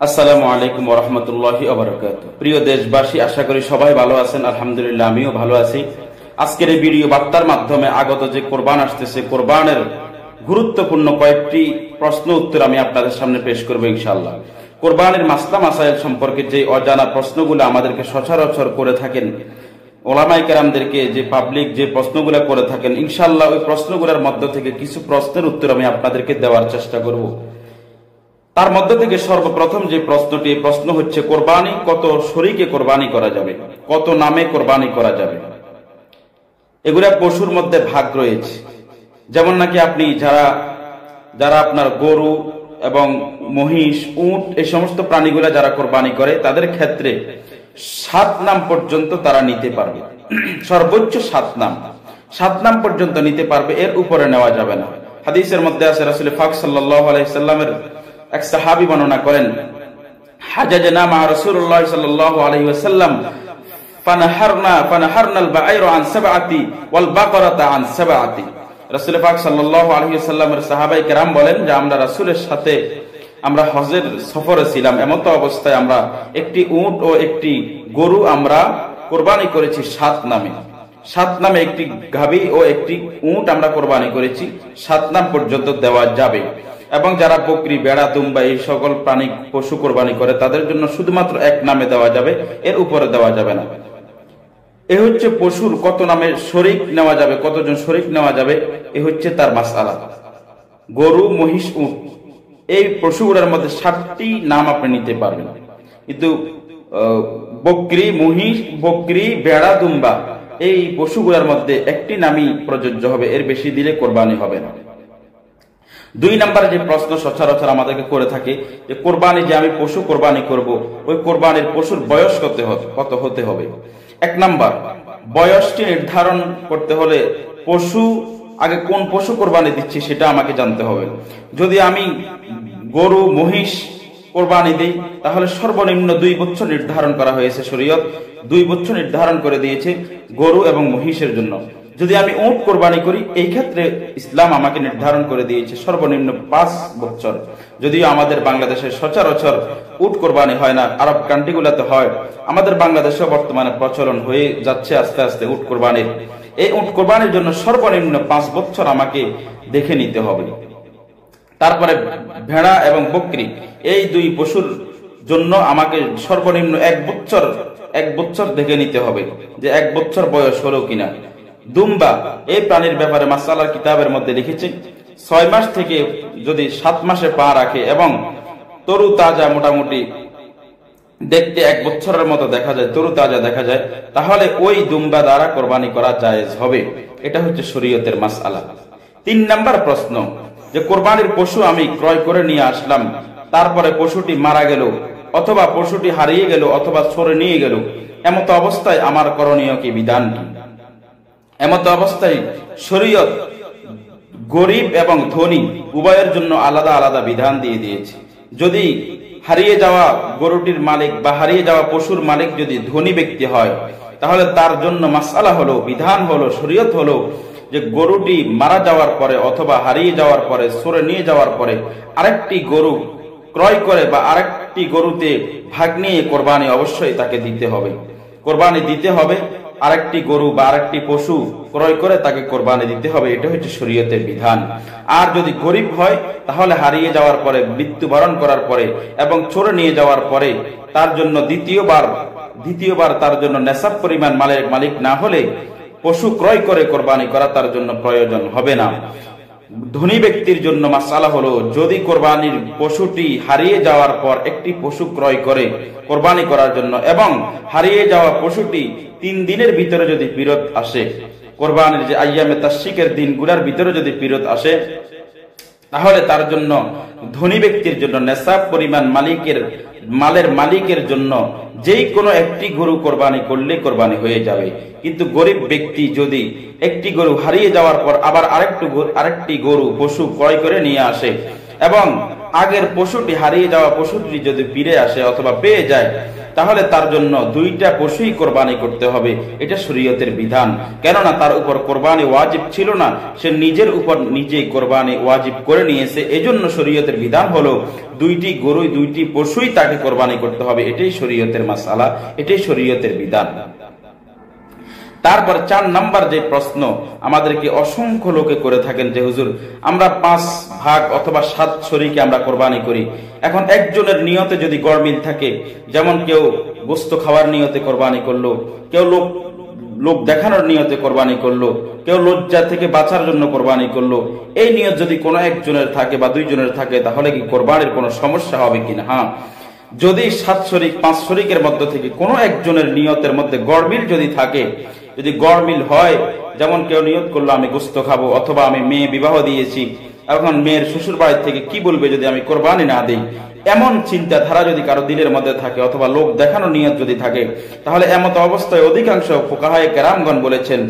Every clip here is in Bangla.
আসসালামু আলাইকুম ওয়া রাহমাতুল্লাহি ওয়া বারাকাতুহু। প্রিয় দেশবাসী, আশা করি সবাই ভালো আছেন। আলহামদুলিল্লাহ, আমিও ভালো আছি। আজকের এই ভিডিও বার্তার মাধ্যমে আগত যে কোরবান আসতেছে, কোরবানের গুরুত্বপূর্ণ কয়েকটি প্রশ্ন উত্তর আমি আপনাদের সামনে পেশ করব ইনশাআল্লাহ। কোরবানের মাসলা মাসাইল সম্পর্কে যে অজানা প্রশ্নগুলো আমাদেরকে সচরাচর করে থাকেন, ওলামায়ে কেরামদেরকে যে পাবলিক যে প্রশ্নগুলো করে থাকেন, ইনশাআল্লাহ ওই প্রশ্নগুলোর মধ্য থেকে কিছু প্রশ্নের উত্তর আমি আপনাদেরকে দেওয়ার চেষ্টা করব। তার মধ্যে থেকে সর্বপ্রথম যে প্রশ্নটি, প্রশ্ন হচ্ছে কোরবানি কত শরীকে কোরবানি করা যাবে, কত নামে কোরবানি করা যাবে। এগুলা পশুর মধ্যে ভাগ রয়েছে। যেমন নাকি আপনি যারা আপনার গরু এবং মহিষ, উট এই সমস্ত প্রাণীগুলা যারা কোরবানি করে, তাদের ক্ষেত্রে 7 নাম পর্যন্ত তারা নিতে পারবে। সর্বোচ্চ 7 নাম পর্যন্ত নিতে পারবে, এর উপরে নেওয়া যাবে না। হাদিসের মধ্যে আছে, রাসূল পাক সাল্লাল্লাহু আলাইহি সাল্লামের এক সাহাবী বর্ণনা করেন, হাজাজনা মা রাসূলুল্লাহ সাল্লাল্লাহু আলাইহি ওয়াসাল্লাম ফানাহারনাল বা'ইর আন সাবআতি ওয়াল বাকারাতা আন সাবআতি। রাসূল পাক সাল্লাল্লাহু আলাইহি ওয়াসাল্লামের সাহাবায়ে কেরাম বলেন যে আমরা রাসূলের সাথে আমরা হজের সফরে ছিলাম, এমত অবস্থায় আমরা একটি উট ও একটি গরু আমরা কোরবানি করেছি 7 নামে। 7 নামে একটি গাভী ও একটি উট আমরা কোরবানি করেছি। 7 নাম পর্যন্ত দেওয়া যাবে। এবং যারা বকরি, বেড়া, দুম্বা এই সকল প্রাণী পশু কোরবানি করে, তাদের জন্য শুধুমাত্র 1 নামে দেওয়া যাবে, এর উপরে দেওয়া যাবে না। এ হচ্ছে পশুর কত নামে শরীক নেওয়া যাবে, কতজন শরীক নেওয়া যাবে, এ হচ্ছে তার মাসআলা। গরু, মহিষ, উট এই পশুগুলোর মধ্যে 7টি নাম আপনি নিতে পারবেন, কিন্তু বকরি, মহিষ, বকরি, বেড়া, দুম্বা এই পশুগুলোর মধ্যে 1টি নামই প্রযোজ্য হবে, এর বেশি দিলে কোরবানি হবে না। 2 নম্বরে যে প্রশ্ন সচরাচর আমাদেরকে করে থাকে যে কোরবানি যে আমি পশু কোরবানি করব, ওই কোরবানির পশুর বয়স কত হতে হবে। 1 নাম্বার, বয়সটি নির্ধারণ করতে হলে পশু আগে কোন পশু কোরবানি দিচ্ছি সেটা আমাকে জানতে হবে। যদি আমি গরু, মহিষ কোরবানি দিই, তাহলে সর্বনিম্ন 2 বছর নির্ধারণ করা হয়েছে। শরীয়ত 2 বছর নির্ধারণ করে দিয়েছে গরু এবং মহিষের জন্য। যদি আমি উট কোরবানি করি, এই ক্ষেত্রে ইসলাম আমাকে নির্ধারণ করে দিয়েছে সর্বনিম্ন 5 বছর। যদিও আমাদের বাংলাদেশে সচরাচর উট কোরবানি হয় না, আরব কান্ট্রিগুলোতে হয়। আমাদের বাংলাদেশে বর্তমানে প্রচলন হয়ে যাচ্ছে আস্তে আস্তে উট কোরবানির। এই উট কোরবানির জন্য সর্বনিম্ন 5 বছর আমাকে দেখে নিতে হবে। তারপরে ভেড়া এবং বকরি এই 2 পশুর জন্য আমাকে সর্বনিম্ন 1 বছর দেখে নিতে হবে যে 1 বছর বয়স হলো কিনা। দুম্বা এই প্রাণীর ব্যাপারে মাসআলার কিতাবের মধ্যে লিখেছে 6 মাস থেকে যদি 7 মাসে পা রাখে এবং তরু তাজা, মোটামুটি দেখতে 1 বছরের মতো দেখা যায়, তরু তাজা দেখা যায়, তাহলে ওই দুম্বা দ্বারা কোরবানি করা জায়েজ হবে। এটা হচ্ছে শরীয়তের মাসআলা। 3 নাম্বার প্রশ্ন যে কোরবানির পশু আমি ক্রয় করে নিয়ে আসলাম, তারপরে পশুটি মারা গেল অথবা পশুটি হারিয়ে গেল অথবা ছড়ে নিয়ে গেল, এমত অবস্থায় আমার করণীয় কি, বিধান কি? এমত অবস্থায় শরীয়ত গরিব এবং ধনী উভয়ের জন্য আলাদা আলাদা বিধান দিয়ে দিয়েছে। যদি হারিয়ে যাওয়া গরুটির মালিক বা হারিয়ে যাওয়া পশুর মালিক যদি ধনী ব্যক্তি হয়, তাহলে তার জন্য মাসআলা হলো, বিধান হলো, শরীয়ত হলো যে গরুটি মারা যাওয়ার পরে অথবা হারিয়ে যাওয়ার পরে, সরে নিয়ে যাওয়ার পরে আরেকটি গরু ক্রয় করে বা আরেকটি গরুতে ভাগ নিয়ে কোরবানি অবশ্যই তাকে দিতে হবে। কোরবানি দিতে হবে, আরেকটি গরু বা আরেকটি পশু ক্রয় করে তাকে কোরবানি দিতে হবে। এটা হচ্ছে শরীয়তের বিধান। আর যদি গরিব হয়, তাহলে হারিয়ে যাওয়ার পরে, মৃত্যুবরণ করার পরে এবং চোরে নিয়ে যাওয়ার পরে তার জন্য দ্বিতীয়বার তার জন্য নেশাব পরিমাণ মালের মালিক না হলে পশু ক্রয় করে কোরবানি করা তার জন্য প্রয়োজন হবে না। ধনী ব্যক্তির জন্য মাসআলা হলো, যদি কোরবানির পশুটি হারিয়ে যাওয়ার পর একটি পশু ক্রয় করে কোরবানি করার জন্য এবং হারিয়ে যাওয়া পশুটি 3 দিনের ভিতরে যদি ফেরত আসে, কোরবানির যে আইয়ামে তাশরিকের দিনগুলোর ভিতরে যদি ফেরত আসে, তাহলে তার জন্য ধনী ব্যক্তির জন্য নেশাব পরিমাণ মালের মালিকের জন্য যেই কোনো একটি গরু কোরবানি করলে কোরবানি হয়ে যাবে। কিন্তু গরিব ব্যক্তি যদি একটি গরু হারিয়ে যাওয়ার পর আবার আরেকটি গরু পশু ক্রয় করে নিয়ে আসে এবং আগের পশুটি, হারিয়ে যাওয়া পশুটি যদি ফিরে আসে অথবা পেয়ে যায়, তাহলে তার জন্য দুইটা পশুই কোরবানি করতে হবে, এটা শরীয়তের বিধান। কেননা তার উপর কোরবানি ওয়াজিব ছিল না, সে নিজের উপর নিজেই কোরবানি ওয়াজিব করে নিয়েছে। এজন্য শরীয়তের বিধান হলো দুইটি গরু, দুইটি পশুই তাকে কোরবানি করতে হবে। এটাই শরীয়তের মাসআলা, এটাই শরীয়তের বিধান। তারপর 4 নাম্বার যে প্রশ্ন আমাদেরকে অসংখ্য লোকে করে থাকেন যে হুজুর, আমরা 5 ভাগ অথবা 7 শরীকে আমরা কোরবানি করি। এখন একজনের নিয়তে যদি গড়মিল থাকে, যেমন কেউ গোশত খাওয়ার নিয়তে কোরবানি করলো, কেউ লোক দেখানোর নিয়তে কোরবানি করলো, কেউ লজ্জা থেকে বাঁচার জন্য কোরবানি করলো, এই নিয়ত যদি কোনো একজনের থাকে বা 2 জনের থাকে, তাহলে কি কোরবানির কোনো সমস্যা হবে কিনা? হ্যাঁ, যদি 7 শরীক 5 শরীকের মধ্যে থেকে কোনো একজনের নিয়তের মধ্যে গড়মিল যদি থাকে, যদি গড়মিল হয়, যেমন কেউ নিয়ত করলো আমি গোশত খাবো, অথবা আমি মেয়ে বিবাহ দিয়েছি, এখন মেয়ের শ্বশুর বাড়ি থেকে কি বলবে যদি আমি কোরবানি না দিই, এমন চিন্তাধারা যদি কারো দিলের মধ্যে থাকে, অথবা লোক দেখানোর নিয়ত যদি থাকে, তাহলে এমত অবস্থায় অধিকাংশ ফুকাহায়ে কেরামগণ বলেছেন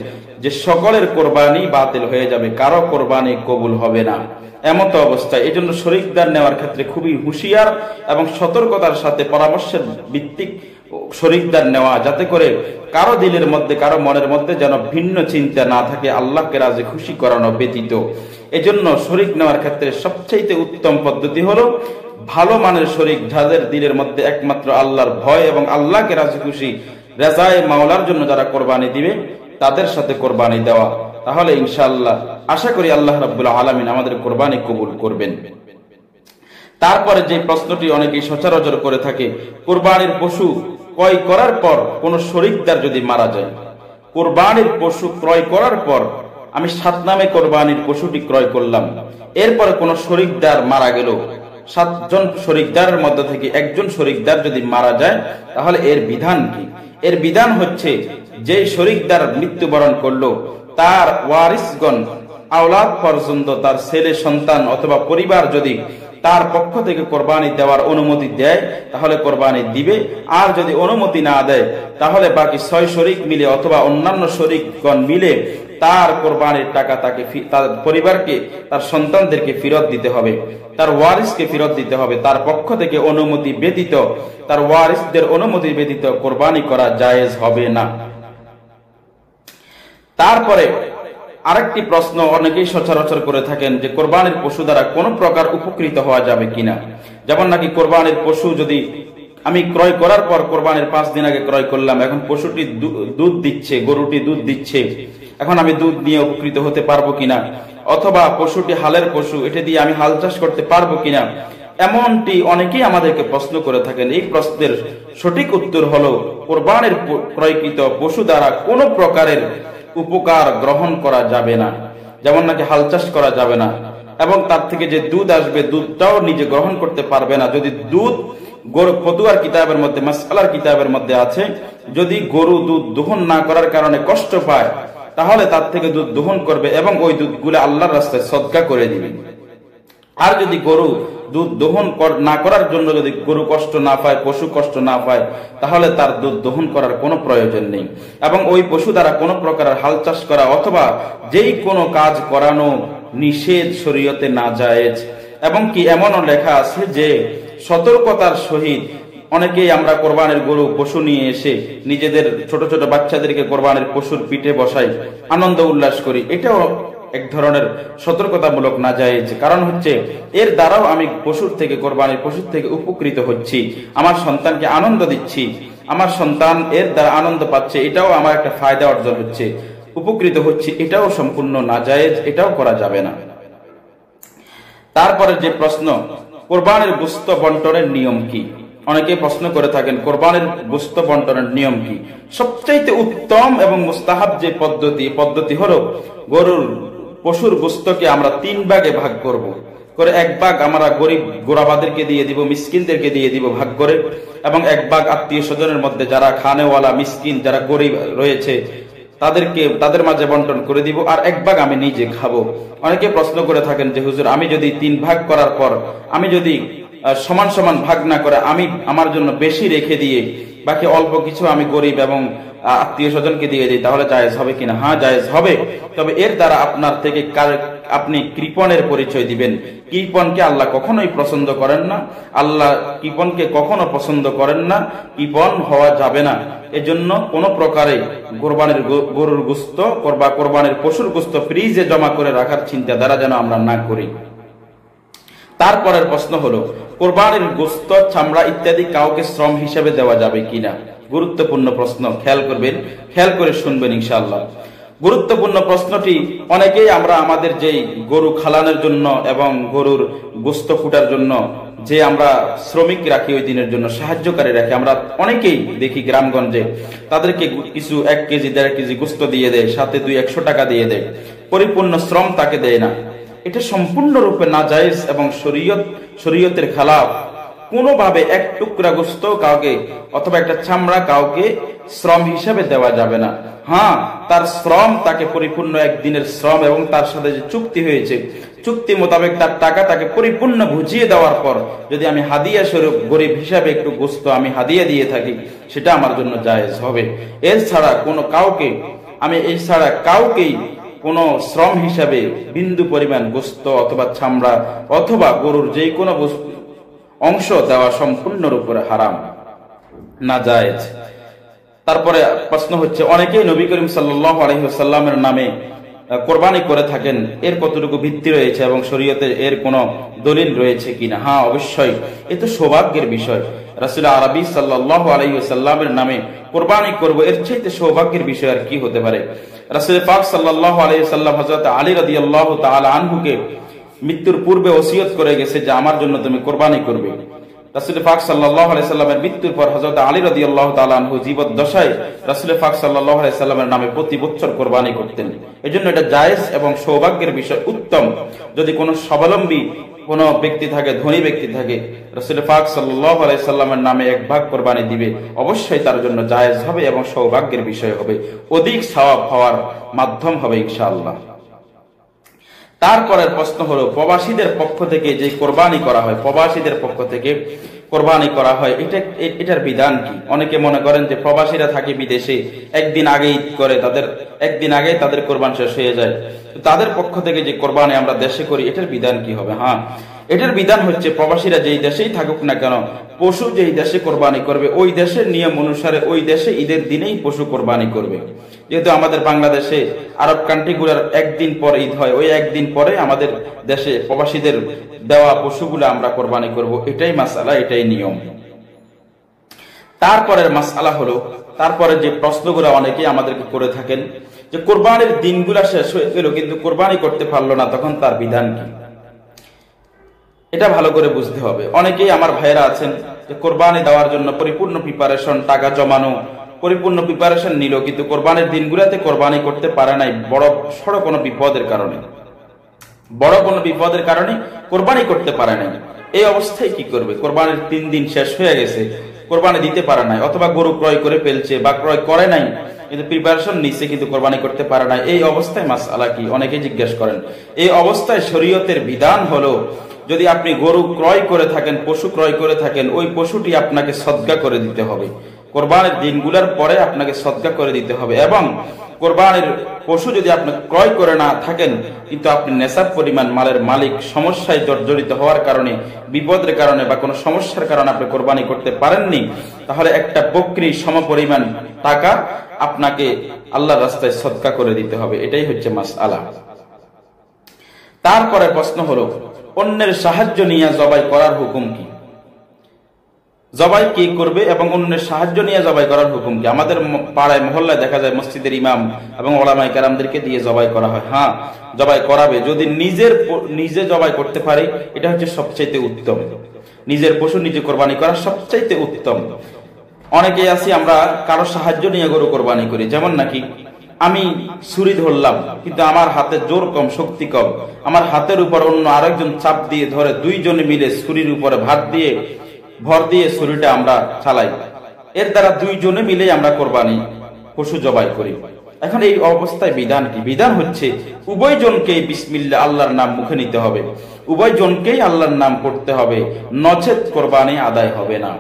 যে সকলের কোরবানি বাতিল হয়ে যাবে, কারো কোরবানি কবুল হবে না এমত অবস্থায়। এই জন্য শরীকদার নেওয়ার ক্ষেত্রে খুবই হুঁশিয়ার এবং সতর্কতার সাথে পরামর্শের ভিত্তিক শরীকদার নেওয়া, যাতে করে কারো দিলের মধ্যে, কারো মনের মধ্যে যেন ভিন্ন চিন্তা না থাকে, আল্লাহকে রাজি খুশি করানো ব্যতীত। এজন্য শরীক নেওয়ার ক্ষেত্রে সবচেয়ে উত্তম পদ্ধতি হলো ভালো মানের শরীক, যাদের দিলের মধ্যে একমাত্র আল্লাহর ভয় এবং আল্লাহকে রাজি খুশি রেজায়ে মাওলার জন্য যারা কোরবানি দিবে, তাদের সাথে কোরবানি দেওয়া। তাহলে ইনশাআল্লাহ আশা করি আল্লাহ রাব্বুল আলামিন আমাদের কোরবানি কবুল করবেন। তারপরে যে প্রশ্নটি অনেকেই সচরাচর করে থাকে, কোরবানির পশু ক্রয় করার পর কোন শরীকদার যদি মারা যায়, কোরবানির পশু ক্রয় করার পর আমি 7 নামে কোরবানির পশুটি ক্রয় করলাম, এরপরে কোন শরীকদার মারা গেল, 7 জন শরীকদারের মধ্যে থেকে একজন শরীকদার যদি মারা যায়, তাহলে এর বিধান কি? এর বিধান হচ্ছে, যে শরীকদার মৃত্যুবরণ করলো, তার ওয়ারিসগণ আওলাদ পর্যন্ত, তার ছেলে সন্তান অথবা পরিবার যদি তার পক্ষ থেকে কোরবানি দেওয়ার অনুমতি দেয়, তাহলে কোরবানি দিবে। আর যদি অনুমতি না দেয়, তাহলে বাকি 6 শরীক মিলে অথবা অন্যান্য শরীকগণ মিলে তার কোরবানির টাকা তাকে, তার পরিবারকে, তার সন্তানদেরকে ফেরত দিতে হবে, তার ওয়ারিসকে ফেরত দিতে হবে। তার পক্ষ থেকে অনুমতি ব্যতীত, তার ওয়ারিসদের অনুমতি ব্যতীত কোরবানি করা জায়েজ হবে না। তারপরে আরেকটি প্রশ্ন অনেকেই সচরাচর করে থাকেন যে কোরবানির পশু দ্বারা কোন প্রকার উপকৃত হওয়া যাবে কিনা। যেমন নাকি কোরবানির পশু যদি আমি ক্রয় করার পর, কোরবানির 5 দিন আগে ক্রয় করলাম, এখন পশুটি দুধ দিচ্ছে, গরুটি দুধ দিচ্ছে, এখন আমি দুধ নিয়ে উপকৃত হতে পারবো কিনা, অথবা পশুটি হালের পশু, এটা দিয়ে আমি হাল চাষ করতে পারবো কিনা, এমনটি অনেকেই আমাদেরকে প্রশ্ন করে থাকেন। এই প্রশ্নের সঠিক উত্তর হলো, কোরবানির ক্রয়কৃত পশু দ্বারা কোনো প্রকারের উপকার গ্রহণ করা যাবে না। যেমন নাকি হাল চাষ করা যাবে না, এবং তার থেকে যে দুধ আসবে, দুধটাও নিজে গ্রহণ করতে পারবে না। যদি দুধ, গরু ফতুয়ার কিতাবের মধ্যে, মাসআলার কিতাবের মধ্যে আছে, যদি গরু দুধ দহন না করার কারণে কষ্ট পায়, তাহলে তার থেকে দুধ দহন করবে এবং ওই দুধগুলো আল্লাহর রাস্তায় সদকা করে দিবে। আর যদি গরু দুধ দহন না করার জন্য যদি গরু কষ্ট না পায়, পশু কষ্ট না পায়, তাহলে তার দুধ দহন করার কোনো প্রয়োজন নেই। এবং ওই পশু দ্বারা কোনো প্রকারের হাল চাষ করা অথবা যেই কোনো কাজ করানো নিষেধ, শরীয়তে না জায়েজ। এবং কি এমনও লেখা আছে যে সতর্কতার সহিত অনেকেই আমরা কোরবানির গরু পশু নিয়ে এসে নিজেদের ছোট ছোট বাচ্চাদেরকে কোরবানির পশুর পিঠে বসাই, আনন্দ উল্লাস করি, এটাও এক ধরনের সতর্কতামূলক নাজায়েজ। কারণ হচ্ছে এর দ্বারাও আমি পশুর থেকে, কোরবানির পশুর থেকে উপকৃত হচ্ছি, আমার সন্তানকে আনন্দ দিচ্ছি, আমার সন্তান এর দ্বারা আনন্দ পাচ্ছে, এটাও আমার একটা ফায়দা অর্জন হচ্ছে, উপকৃত হচ্ছে, এটাও সম্পূর্ণ নাজায়েজ, এটাও করা যাবে না। তারপরে যে প্রশ্ন, কোরবানির গোশত বন্টনের নিয়ম কি? অনেকে প্রশ্ন করে থাকেন কোরবানির গোশত বন্টনের নিয়ম কি। সবচাইতে উত্তম এবং মুস্তাহাব যে পদ্ধতি হলো, গরুর পশুর গোশতকে আমরা 3 ভাগে ভাগ করব। করে 1 ভাগ আমরা গরিব গোরাবাদেরকে দিয়ে দিব, মিসকিনদেরকে দিয়ে দিব ভাগ করে, এবং 1 ভাগ আত্মীয় স্বজনের মধ্যে যারা খানেওয়ালা মিসকিন, যারা গরিব রয়েছে, তাদের মাঝে বন্টন করে দিব, আর 1 ভাগ আমি নিজে খাবো। অনেকে প্রশ্ন করে থাকেন যে হুজুর, আমি যদি 3 ভাগ করার পর আমি যদি সমান সমান ভাগ না করে আমি আমার জন্য বেশি রেখে দিয়ে বাকি অল্প কিছু আমি গরিব এবং আত্মীয় স্বজনকে দিয়ে দিই, তাহলে জায়েজ হবে কিনা? হ্যাঁ, জায়েজ হবে। তবে এর দ্বারা আপনার থেকে আপনি কৃপণের পরিচয় দিবেন। কৃপণকে আল্লাহ কখনোই পছন্দ করেন না, আল্লাহ কৃপণকে কখনো পছন্দ করেন না, কৃপণ হওয়া যাবে না। এজন্য কোনো প্রকারে কোরবানির গরুর গোশত বা কোরবানির পশুর গোশত ফ্রিজে জমা করে রাখার চিন্তাধারা যেন আমরা না করি। তারপরের প্রশ্ন হলো, কোরবানির গোশত, চামড়া ইত্যাদি কাউকে শ্রম হিসেবে দেওয়া যাবে কিনা? গুরুত্বপূর্ণ প্রশ্ন, খেয়াল করবেন, খেয়াল করে শুনবেন ইনশাআল্লাহ। গুরুত্বপূর্ণ প্রশ্নটি অনেকেই আমরা আমাদের যেই গরু খালানোর জন্য এবং গরুর গোশত কুটার জন্য যে আমরা শ্রমিক রাখি, ওই দিনের জন্য সাহায্যকারী রাখি, আমরা অনেকেই দেখি গ্রামগঞ্জে তাদেরকে কিছু 1 কেজি 1.5 কেজি গোশত দিয়ে দেয়, সাথে 200-100 টাকা দিয়ে দেয়, পরিপূর্ণ শ্রম তাকে দেয় না। এটা সম্পূর্ণরূপে নাজায়েজ এবং শরীয়তের খেলাফ। কোনোভাবে 1 টুকরা গোশত কাউকে অথবা একটা চামড়া কাউকে শ্রম হিসেবে দেওয়া যাবে না। হ্যাঁ, তার শ্রম, তাকে পরিপূর্ণ একদিনের শ্রম এবং তার সাথে যে চুক্তি হয়েছে, চুক্তি মোতাবেক তার টাকা তাকে পরিপূর্ণ বুঝিয়ে দেওয়ার পর যদি আমি হাদিয়া স্বরূপ গরিব হিসাবে একটু গোশত আমি হাদিয়া দিয়ে থাকি, সেটা আমার জন্য জায়েজ হবে। এছাড়া কাউকেই কোনো শ্রম হিসাবে বিন্দু পরিমাণ গোশত অথবা চামড়া অথবা গরুর যে কোনো অংশ দেওয়া সম্পূর্ণরূপে হারাম, নাজায়েজ। তারপরে প্রশ্ন হচ্ছে, অনেকেই নবী করিম সাল্লাল্লাহু আলাইহি ওয়াসাল্লামের নামে কোরবানি করে থাকেন, এর কতটুকু ভিত্তি রয়েছে এবং শরীয়তে এর কোনো দলিল রয়েছে কিনা? হ্যাঁ, অবশ্যই। এ তো সৌভাগ্যের বিষয়। রাসূল আরবী সাল্লাল্লাহু আলাইহি ওয়াসাল্লামের নামে কোরবানি করব, এর চাইতে সৌভাগ্যের বিষয় আর কি হতে পারে? রাসূল পাক সাল্লাল্লাহু আলাইহি ওয়াসাল্লাম হযরত আলী রাদিয়াল্লাহু তাআলা আনহুকে মৃত্যুর পূর্বে ওসিয়ত করে গেছে যে আমার জন্য তুমি কোরবানি করবে। রাসূল পাক সাল্লাল্লাহু আলাইহি সাল্লামের মৃত্যুর পর হযরত আলী রাদিয়াল্লাহু তাআলা আনহু জীবদ্দশায় রাসূল পাক সাল্লাল্লাহু আলাইহি সাল্লামের নামে প্রতি বছর কোরবানি করতেন। এজন্য এটা জায়েজ এবং সৌভাগ্যের বিষয়, উত্তম। যদি কোনো স্বাবলম্বী কোনো ব্যক্তি থাকে, ধনী ব্যক্তি থাকে, রাসূল পাক সাল্লাল্লাহু আলাইহি সাল্লামের নামে 1 ভাগ কোরবানি দিবে, অবশ্যই তার জন্য জায়েজ হবে এবং সৌভাগ্যের বিষয় হবে, অধিক সওয়াব হওয়ার মাধ্যম হবে ইনশাআল্লাহ। তারপরের প্রশ্ন হলো, প্রবাসীদের পক্ষ থেকে যে কোরবানি করা হয়, প্রবাসীদের পক্ষ থেকে কোরবানি করা হয়, এটার বিধান কি? অনেকে মনে করেন যে প্রবাসীরা থাকে বিদেশে, একদিন আগেই করে, একদিন আগেই তাদের কোরবান শেষ হয়ে যায়, তাদের পক্ষ থেকে যে কোরবানি আমরা দেশে করি, এটার বিধান কি হবে? হ্যাঁ, এটার বিধান হচ্ছে, প্রবাসীরা যেই দেশেই থাকুক না কেন, পশু যেই দেশে কোরবানি করবে, ওই দেশের নিয়ম অনুসারে ওই দেশে ঈদের দিনেই পশু কোরবানি করবে। যেহেতু আমাদের বাংলাদেশে আরব কান্ট্রিগুলোর একদিন পর ঈদ হয়, ওই একদিন পরে আমাদের দেশে প্রবাসীদের দেওয়া পশুগুলো আমরা কোরবানি করব, এটাই মাসআলা, এটাই নিয়ম। তারপরের মাসআলা হলো, তারপরে যে প্রশ্নগুলো অনেকেই আমাদেরকে করে থাকেন যে কোরবানির দিনগুলা শেষ হয়ে গেল কিন্তু কোরবানি করতে পারলো না, তখন তার বিধান কি? এটা ভালো করে বুঝতে হবে। অনেকেই আমার ভাইয়েরা আছেন যে কোরবানি দেওয়ার জন্য পরিপূর্ণ প্রিপারেশন, টাকা জমানো, পরিপূর্ণ প্রিপারেশন নিল, কিন্তু কোরবানির দিনগুলোতে কোরবানি করতে পারে নাই, বড় কোনো বিপদের কারণে কোরবানি করতে পারে নাই। এই অবস্থায় কি করবে? কোরবানির 3 দিন শেষ হয়ে গেছে, কোরবানি দিতে পারে নাই, অথবা গরু ক্রয় করে ফেলছে বা ক্রয় করে নাই কিন্তু প্রিপারেশন নিচ্ছে কিন্তু কোরবানি করতে পারে নাই, এই অবস্থায় মাসআলা কি? অনেকে জিজ্ঞেস করেন। এই অবস্থায় শরীয়তের বিধান হলো, যদি আপনি গরু ক্রয় করে থাকেন, পশু ক্রয় করে থাকেন, ওই পশুটি আপনাকে সদকা করে দিতে হবে। কোরবানির দিনগুলোর পরে আপনাকে সদকা করে দিতে হবে। এবং কোরবানির পশু যদি আপনি ক্রয় করে না থাকেন কিন্তু আপনি নেশাব পরিমাণ মালের মালিক, সমস্যায় জর্জরিত হওয়ার কারণে, বিপদের কারণে বা কোনো সমস্যার কারণে আপনি কোরবানি করতে পারেননি, তাহলে একটা বকরি সমপরিমাণ টাকা আপনাকে আল্লাহর রাস্তায় সদকা করে দিতে হবে। এটাই হচ্ছে মাসআলা। তারপরে প্রশ্ন হলো, অন্যের সাহায্য নিয়ে জবাই করার হুকুম কি? জবাই কি করবে এবং অন্যের সাহায্য নিয়ে জবাই করার হুকুম কি? আমাদের পাড়ায় মহল্লায় দেখা যায় মসজিদের ইমাম এবং ওলামায়ে কেরামদেরকে দিয়ে জবাই করা হয়। হ্যাঁ, জবাই করাবে, যদি নিজে জবাই করতে পারে, এটা হচ্ছে সবচাইতে উত্তম। নিজের পশু নিজে কোরবানি করা সবচাইতে উত্তম। অনেকেই আছি আমরা কারো সাহায্য নিয়ে গরু কোরবানি করি, যেমন নাকি আমি ছুরি ধরলাম কিন্তু আমার হাতে জোর কম, শক্তি কম, আমার হাতের উপর অন্য আরেকজন চাপ দিয়ে ধরে, 2 জনে মিলে ছুরির উপরে ভর দিয়ে ছুরিটা আমরা চালাই, এর দ্বারা 2 জনে মিলে আমরা কোরবানি পশু জবাই করি। এখন এই অবস্থায় বিধান কি? বিধান হচ্ছে উভয়জনকেই বিসমিল্লাহ আল্লাহর নাম মুখে নিতে হবে, উভয়জনকেই আল্লাহর নাম পড়তে হবে, নচেত কোরবানি আদায় হবে না।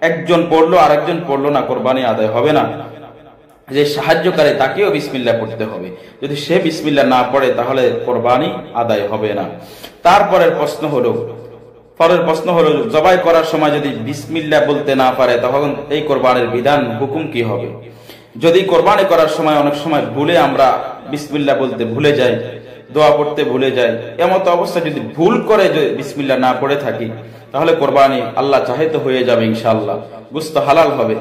একজন পড়লো আরেকজন পড়লো না, কোরবানি আদায় হবে না। যে সাহায্যকারী তাকেও বিসমিল্লাহ পড়তে হবে। যদি সে বিসমিল্লাহ না পড়ে তাহলে কোরবানি আদায় হবে না। পরের প্রশ্ন হলো জবাই করার সময় যদি বিসমিল্লাহ বলতে না পারে তখন এই কোরবানির বিধান হুকুম কি হবে? যদি কোরবানি করার সময় অনেক সময় ভুলে আমরা বিসমিল্লাহ বলতে ভুলে যাই, দোয়া পড়তে ভুলে যাই, এমত অবস্থায় যদি ভুল করে যদি বিসমিল্লাহ না পড়ে থাকি তাহলে কোরবানি আল্লাহ চাহে তো হয়ে যাবে ইনশাআল্লাহ, গোশত হালাল হবে।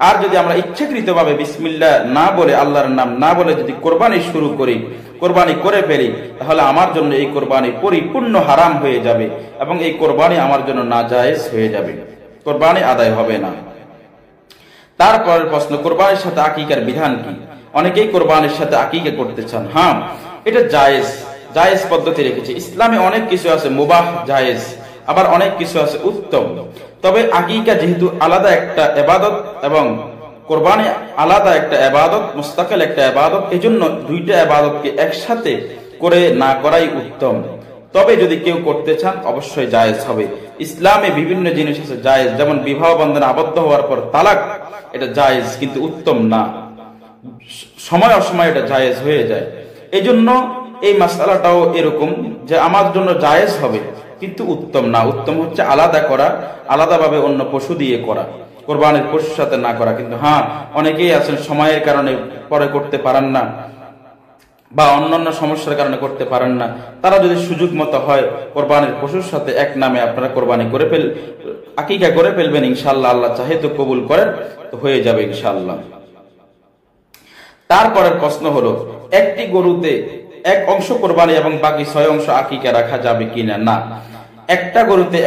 আর যদি আমরা ইচ্ছাকৃতভাবে বিসমিল্লাহ না বলে, আল্লাহর নাম না বলে যদি কোরবানি শুরু করি, কোরবানি করে ফেলি, তাহলে আমার জন্য এই কোরবানি পরিপূর্ণ হারাম হয়ে যাবে এবং এই কোরবানি আমার জন্য নাজায়েজ হয়ে যাবে, কোরবানি আদায় হবে না। তারপরের প্রশ্ন, কোরবানির সাথে আকিকার বিধান কি? অনেকেই কোরবানির সাথে আকিকা করতে চান। হ্যাঁ, এটা জায়েজ পদ্ধতি রেখেছে ইসলামে। অনেক কিছু আছে মুবাহ জায়েজ, আবার অনেক কিছু আছে উত্তম। তবে আকিকা যেহেতু আলাদা একটা ইবাদত এবং কোরবানি আলাদা একটা ইবাদত, মুস্তাকিল একটা ইবাদত, এজন্য দুইটা ইবাদতকে একসাথে করে না করাই উত্তম। তবে যদি কেউ করতে চান অবশ্যই জায়েজ হবে। ইসলামে বিভিন্ন জিনিস আছে জায়েজ, যেমন বিবাহ বন্ধনে আবদ্ধ হওয়ার পর তালাক, এটা জায়েজ কিন্তু উত্তম না, সময় অসময় এটা জায়েজ হয়ে যায়। এই জন্য এই মাসআলাটাও এরকম যে আমার জন্য জায়েজ হবে কিন্তু উত্তম না। উত্তম হচ্ছে আলাদা করা, আলাদাভাবে অন্য পশু দিয়ে করা, কোরবানির পশুর সাথে না করা। কিন্তু হ্যাঁ, অনেকেই আছেন সময়ের কারণে পরে করতে পারেন না বা অন্যান্য সমস্যার কারণে করতে পারেন না, তারা যদি সুযোগ মতো হয় কোরবানির পশুর সাথে এক নামে আপনারা কোরবানি করে আকিকা করে ফেলবেন ইনশাআল্লাহ। আল্লাহ চাহে তো কবুল করেন, তো হয়ে যাবে ইনশাআল্লাহ। তারপরের প্রশ্ন হলো, একটি গরুতে এক অংশ কোরবানি এবং বাকি 6 অংশ আকিকা রাখা যাবে কিনা? না, একটা গরুতে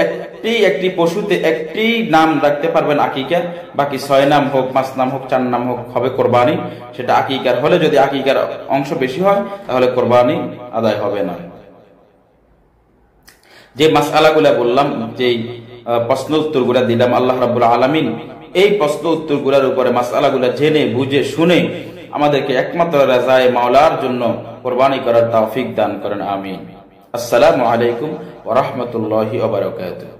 একটি পশুতে একটি নাম রাখতে পারবেন আকিকা, বাকি 6 নাম হোক, 5 নাম হোক, 4 নাম হোক হবে কোরবানি। সেটা আকিকার হলে, যদি আকিকার অংশ বেশি হয় তাহলে কোরবানি আদায় হবে না। যে মাসআলাগুলা বললাম, যেই প্রশ্ন উত্তরগুলা দিলাম, আল্লাহ রাব্বুল আলামিন এই প্রশ্ন উত্তরগুলোর উপরে মাসআলাগুলা জেনে বুঝে শুনে আমাদেরকে একমাত্র রাজায়ে মাওলার জন্য কোরবানি করার তৌফিক দান করেন, আমিন। আসসালামু আলাইকুম ওয়া রাহমাতুল্লাহি ওয়া বারাকাতুহু।